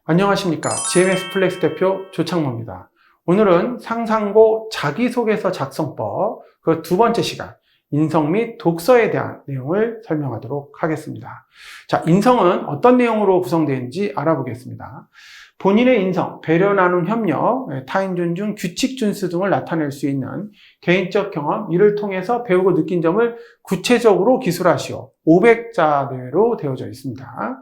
안녕하십니까. GMS 플렉스 대표 조창모입니다. 오늘은 상상고 자기소개서 작성법 그 두 번째 시간, 인성 및 독서에 대한 내용을 설명하도록 하겠습니다. 자, 인성은 어떤 내용으로 구성되는지 알아보겠습니다. 본인의 인성, 배려 나눔 협력, 타인 존중, 규칙 준수 등을 나타낼 수 있는 개인적 경험, 이를 통해서 배우고 느낀 점을 구체적으로 기술하시오. 500자대로 되어져 있습니다.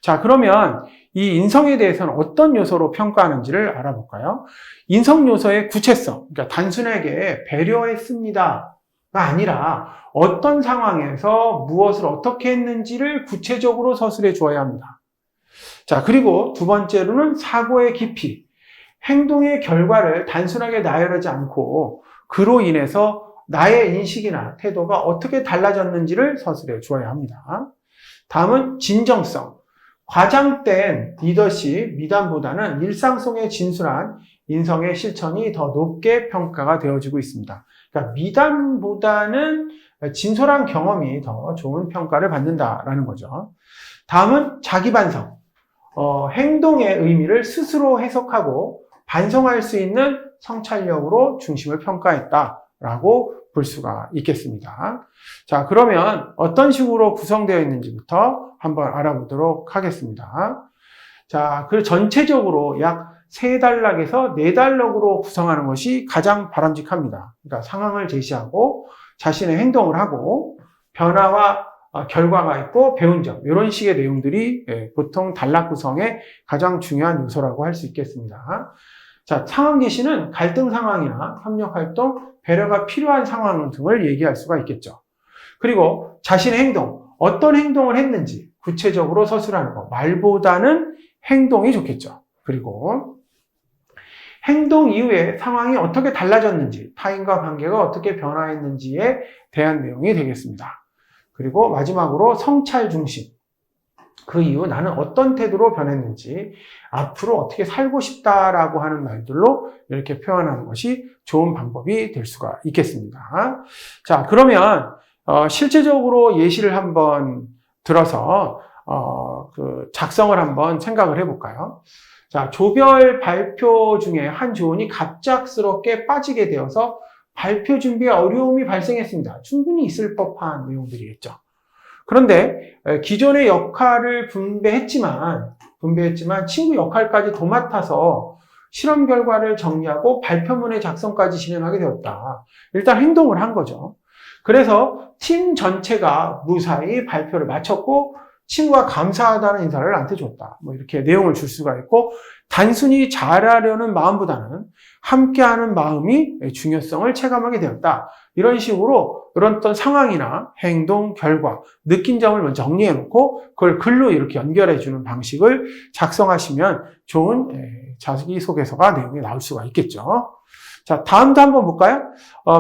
자, 그러면 이 인성에 대해서는 어떤 요소로 평가하는지를 알아볼까요? 인성 요소의 구체성, 그러니까 단순하게 배려했습니다가 아니라 어떤 상황에서 무엇을 어떻게 했는지를 구체적으로 서술해 주어야 합니다. 자, 그리고 두 번째로는 사고의 깊이, 행동의 결과를 단순하게 나열하지 않고 그로 인해서 나의 인식이나 태도가 어떻게 달라졌는지를 서술해 주어야 합니다. 다음은 진정성. 과장된 리더십, 미담보다는 일상 속의 진솔한 인성의 실천이 더 높게 평가가 되어지고 있습니다. 그러니까 미담보다는 진솔한 경험이 더 좋은 평가를 받는다라는 거죠. 다음은 자기반성. 행동의 의미를 스스로 해석하고 반성할 수 있는 성찰력으로 중심을 평가했다라고 볼 수가 있겠습니다. 자, 그러면 어떤 식으로 구성되어 있는지부터 한번 알아보도록 하겠습니다. 자, 그 전체적으로 약 3단락에서 4단락으로 구성하는 것이 가장 바람직합니다. 그러니까 상황을 제시하고 자신의 행동을 하고 변화와 결과가 있고 배운 점, 이런 식의 내용들이 보통 단락 구성의 가장 중요한 요소라고 할 수 있겠습니다. 자, 상황 제시는 갈등 상황이나 협력 활동, 배려가 필요한 상황 등을 얘기할 수가 있겠죠. 그리고 자신의 행동, 어떤 행동을 했는지 구체적으로 서술하는 거, 말보다는 행동이 좋겠죠. 그리고 행동 이후에 상황이 어떻게 달라졌는지, 타인과 관계가 어떻게 변화했는지에 대한 내용이 되겠습니다. 그리고 마지막으로 성찰 중심. 그 이후 나는 어떤 태도로 변했는지, 앞으로 어떻게 살고 싶다라고 하는 말들로 이렇게 표현하는 것이 좋은 방법이 될 수가 있겠습니다. 자, 그러면 실제적으로 예시를 한번 들어서 작성을 한번 생각을 해볼까요? 자, 조별 발표 중에 한 조원이 갑작스럽게 빠지게 되어서 발표 준비에 어려움이 발생했습니다. 충분히 있을 법한 내용들이겠죠. 그런데 기존의 역할을 분배했지만 친구 역할까지 도맡아서 실험 결과를 정리하고 발표문의 작성까지 진행하게 되었다. 일단 행동을 한 거죠. 그래서 팀 전체가 무사히 발표를 마쳤고 친구가 감사하다는 인사를 나한테 줬다. 뭐 이렇게 내용을 줄 수가 있고, 단순히 잘하려는 마음보다는 함께하는 마음이 중요성을 체감하게 되었다. 이런 식으로 이런 어떤 상황이나 행동, 결과, 느낀 점을 먼저 정리해 놓고 그걸 글로 이렇게 연결해 주는 방식을 작성하시면 좋은 자기소개서가 내용이 나올 수가 있겠죠. 자, 다음도 한번 볼까요?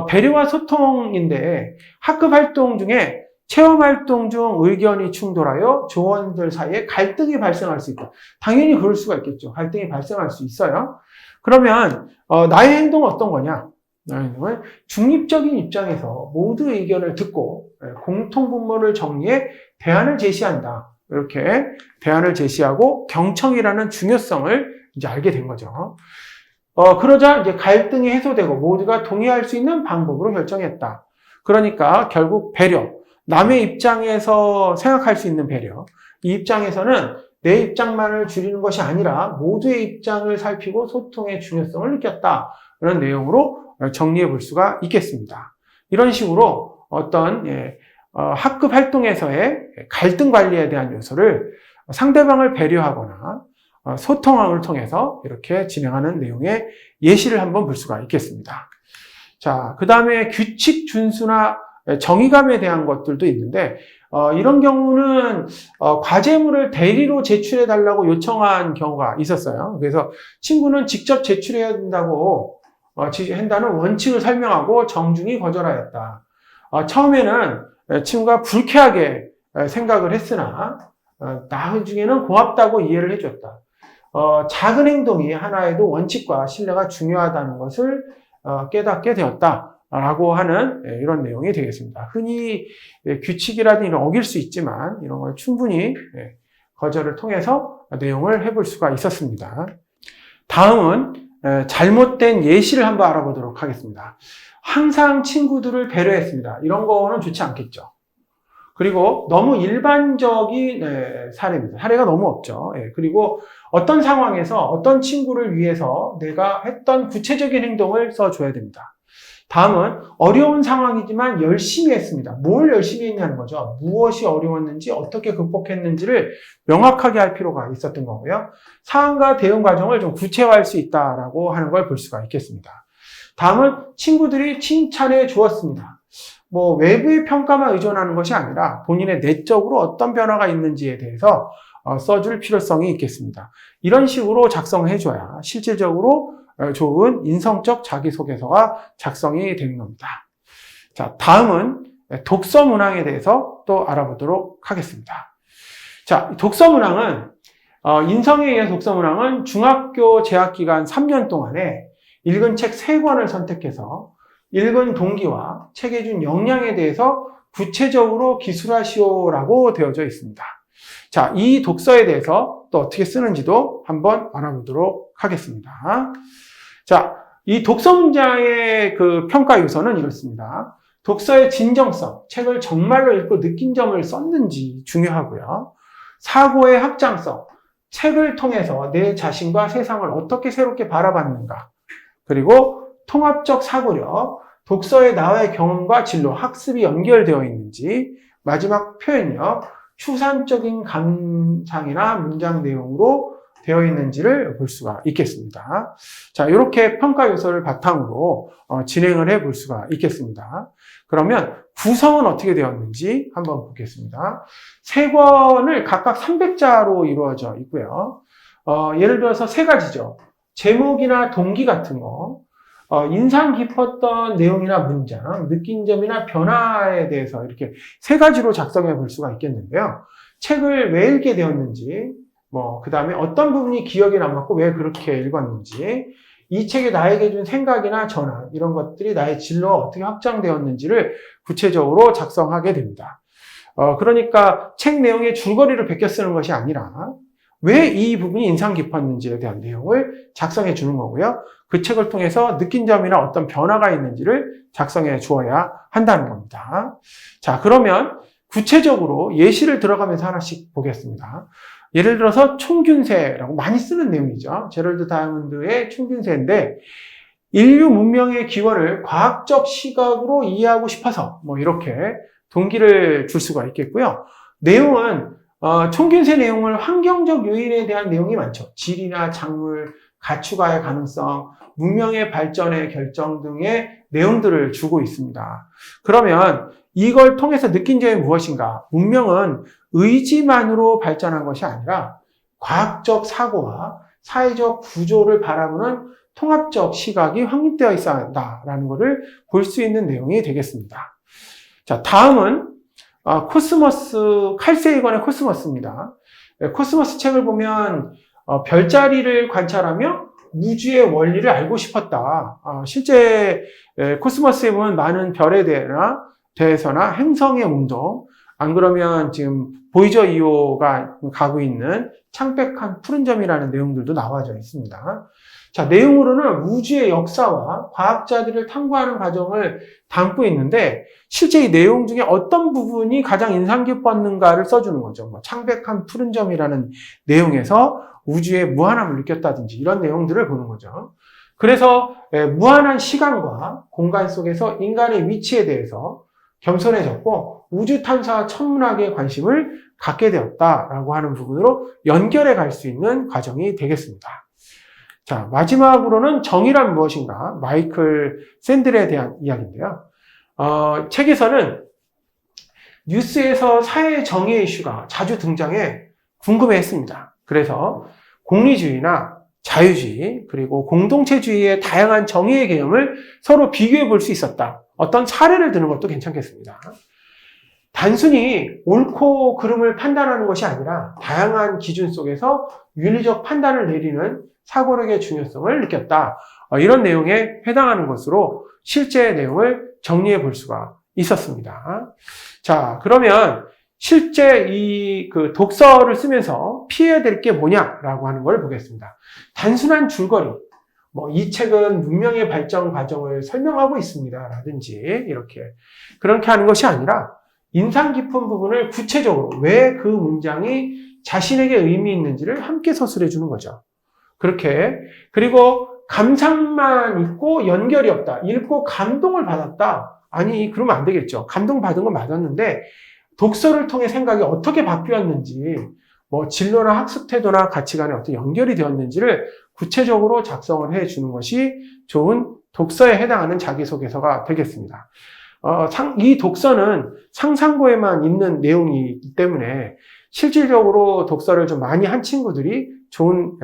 배려와 소통인데 학급 활동 중에 체험활동 중 의견이 충돌하여 조원들 사이에 갈등이 발생할 수 있다. 당연히 그럴 수가 있겠죠. 갈등이 발생할 수 있어요. 그러면 나의 행동은 어떤 거냐? 나의 행동은 중립적인 입장에서 모두 의견을 듣고 공통 분모를 정리해 대안을 제시한다. 이렇게 대안을 제시하고 경청이라는 중요성을 이제 알게 된 거죠. 그러자 이제 갈등이 해소되고 모두가 동의할 수 있는 방법으로 결정했다. 그러니까 결국 배려, 남의 입장에서 생각할 수 있는 배려, 이 입장에서는 내 입장만을 줄이는 것이 아니라 모두의 입장을 살피고 소통의 중요성을 느꼈다. 이런 내용으로 정리해 볼 수가 있겠습니다. 이런 식으로 어떤 학급 활동에서의 갈등 관리에 대한 요소를 상대방을 배려하거나 소통을 통해서 이렇게 진행하는 내용의 예시를 한번 볼 수가 있겠습니다. 자, 그 다음에 규칙 준수나 정의감에 대한 것들도 있는데, 이런 경우는 과제물을 대리로 제출해 달라고 요청한 경우가 있었어요. 그래서 친구는 직접 제출해야 된다고 한다는 원칙을 설명하고 정중히 거절하였다. 처음에는 친구가 불쾌하게 생각을 했으나 나중에는 고맙다고 이해를 해줬다. 작은 행동이 하나에도 원칙과 신뢰가 중요하다는 것을 깨닫게 되었다. 라고 하는 이런 내용이 되겠습니다. 흔히 규칙이라든지 어길 수 있지만 이런 걸 충분히 거절을 통해서 내용을 해볼 수가 있었습니다. 다음은 잘못된 예시를 한번 알아보도록 하겠습니다. 항상 친구들을 배려했습니다. 이런 거는 좋지 않겠죠. 그리고 너무 일반적인 사례입니다. 사례가 너무 없죠. 그리고 어떤 상황에서 어떤 친구를 위해서 내가 했던 구체적인 행동을 써줘야 됩니다. 다음은 어려운 상황이지만 열심히 했습니다. 뭘 열심히 했냐는 거죠. 무엇이 어려웠는지 어떻게 극복했는지를 명확하게 할 필요가 있었던 거고요. 상황과 대응 과정을 좀 구체화할 수 있다라고 하는 걸 볼 수가 있겠습니다. 다음은 친구들이 칭찬해 주었습니다. 외부의 평가만 의존하는 것이 아니라 본인의 내적으로 어떤 변화가 있는지에 대해서 써줄 필요성이 있겠습니다. 이런 식으로 작성해줘야 실질적으로 좋은 인성적 자기소개서가 작성이 되는 겁니다. 자, 다음은 독서 문항에 대해서 또 알아보도록 하겠습니다. 자, 독서 문항은 인성에 의한 독서 문항은 중학교 재학 기간 3년 동안에 읽은 책 3권을 선택해서 읽은 동기와 책에 준 영향에 대해서 구체적으로 기술하시오라고 되어져 있습니다. 자, 이 독서에 대해서 또 어떻게 쓰는지도 한번 알아보도록 하겠습니다. 자, 이 독서 문장의 그 평가 요소는 이렇습니다. 독서의 진정성, 책을 정말로 읽고 느낀 점을 썼는지 중요하고요. 사고의 확장성, 책을 통해서 내 자신과 세상을 어떻게 새롭게 바라봤는가. 그리고 통합적 사고력, 독서의 나의 경험과 진로, 학습이 연결되어 있는지. 마지막 표현력, 추상적인 감상이나 문장 내용으로 되어 있는지를 볼 수가 있겠습니다. 자, 이렇게 평가 요소를 바탕으로 진행을 해 볼 수가 있겠습니다. 그러면 구성은 어떻게 되었는지 한번 보겠습니다. 3권을 각각 300자로 이루어져 있고요. 예를 들어서 3가지죠. 제목이나 동기 같은 거, 인상 깊었던 내용이나 문장, 느낀 점이나 변화에 대해서 이렇게 3가지로 작성해 볼 수가 있겠는데요. 책을 왜 읽게 되었는지, 그 다음에 어떤 부분이 기억에 남았고 왜 그렇게 읽었는지, 이 책이 나에게 준 생각이나 전환, 이런 것들이 나의 진로가 어떻게 확장되었는지를 구체적으로 작성하게 됩니다. 그러니까 책 내용의 줄거리를 베껴 쓰는 것이 아니라 왜 이 부분이 인상 깊었는지에 대한 내용을 작성해 주는 거고요. 그 책을 통해서 느낀 점이나 어떤 변화가 있는지를 작성해 주어야 한다는 겁니다. 자, 그러면 구체적으로 예시를 들어가면서 하나씩 보겠습니다. 예를 들어서 총균세라고 많이 쓰는 내용이죠. 제럴드 다이아몬드의 총균세인데, 인류 문명의 기원을 과학적 시각으로 이해하고 싶어서 이렇게 동기를 줄 수가 있겠고요. 내용은 총균세 내용을 환경적 요인에 대한 내용이 많죠. 질이나 작물, 가축화의 가능성, 문명의 발전의 결정 등의 내용들을 주고 있습니다. 그러면 이걸 통해서 느낀 점이 무엇인가? 문명은 의지만으로 발전한 것이 아니라 과학적 사고와 사회적 구조를 바라보는 통합적 시각이 확립되어 있어야 한다라는 것을 볼 수 있는 내용이 되겠습니다. 자, 다음은 코스모스, 칼 세이건의 코스모스입니다. 코스모스 책을 보면 별자리를 관찰하며 우주의 원리를 알고 싶었다. 실제 코스모스에 보면 많은 별에 대해서나 행성의 운동, 안 그러면 지금 보이저 2호가 가고 있는 창백한 푸른 점이라는 내용들도 나와져 있습니다. 자, 내용으로는 우주의 역사와 과학자들을 탐구하는 과정을 담고 있는데 실제 이 내용 중에 어떤 부분이 가장 인상 깊었는가를 써주는 거죠. 창백한 푸른 점이라는 내용에서 우주의 무한함을 느꼈다든지 이런 내용들을 보는 거죠. 그래서 무한한 시간과 공간 속에서 인간의 위치에 대해서 겸손해졌고 우주 탐사와 천문학에 관심을 갖게 되었다라고 하는 부분으로 연결해 갈 수 있는 과정이 되겠습니다. 자, 마지막으로는 정의란 무엇인가? 마이클 샌들에 대한 이야기인데요. 책에서는 뉴스에서 사회 정의 이슈가 자주 등장해 궁금해했습니다. 그래서 공리주의나 자유주의 그리고 공동체주의의 다양한 정의의 개념을 서로 비교해 볼 수 있었다. 어떤 사례를 드는 것도 괜찮겠습니다. 단순히 옳고 그름을 판단하는 것이 아니라 다양한 기준 속에서 윤리적 판단을 내리는 사고력의 중요성을 느꼈다. 이런 내용에 해당하는 것으로 실제 내용을 정리해 볼 수가 있었습니다. 자, 그러면 실제 그 독서를 쓰면서 피해야 될 게 뭐냐라고 하는 걸 보겠습니다. 단순한 줄거리, 이 책은 문명의 발전 과정을 설명하고 있습니다. 라든지, 그렇게 하는 것이 아니라, 인상 깊은 부분을 구체적으로 왜 그 문장이 자신에게 의미 있는지를 함께 서술해 주는 거죠. 그리고 감상만 있고 연결이 없다. 읽고 감동을 받았다. 아니, 그러면 안 되겠죠. 감동받은 건 맞았는데, 독서를 통해 생각이 어떻게 바뀌었는지, 진로나 학습 태도나 가치관에 어떻게 연결이 되었는지를 구체적으로 작성을 해 주는 것이 좋은 독서에 해당하는 자기소개서가 되겠습니다. 이 독서는 상상고에만 있는 내용이기 때문에 실질적으로 독서를 좀 많이 한 친구들이 좋은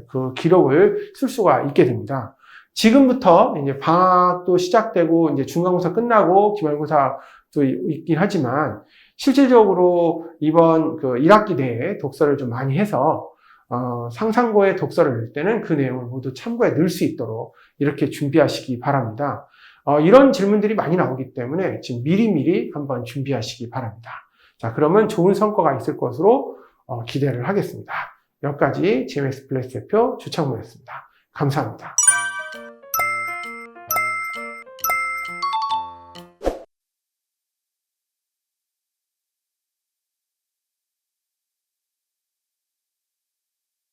그 기록을 쓸 수가 있게 됩니다. 지금부터 이제 방학도 시작되고 이제 중간고사 끝나고 기말고사도 있긴 하지만 실질적으로 이번 그 1학기 내에 독서를 좀 많이 해서 상상고의 독서를 낼 때는 그 내용을 모두 참고에 넣을 수 있도록 이렇게 준비하시기 바랍니다. 이런 질문들이 많이 나오기 때문에 지금 미리미리 한번 준비하시기 바랍니다. 자, 그러면 좋은 성과가 있을 것으로 기대를 하겠습니다. 여기까지 GMS 플렉스 대표 주창모였습니다. 감사합니다.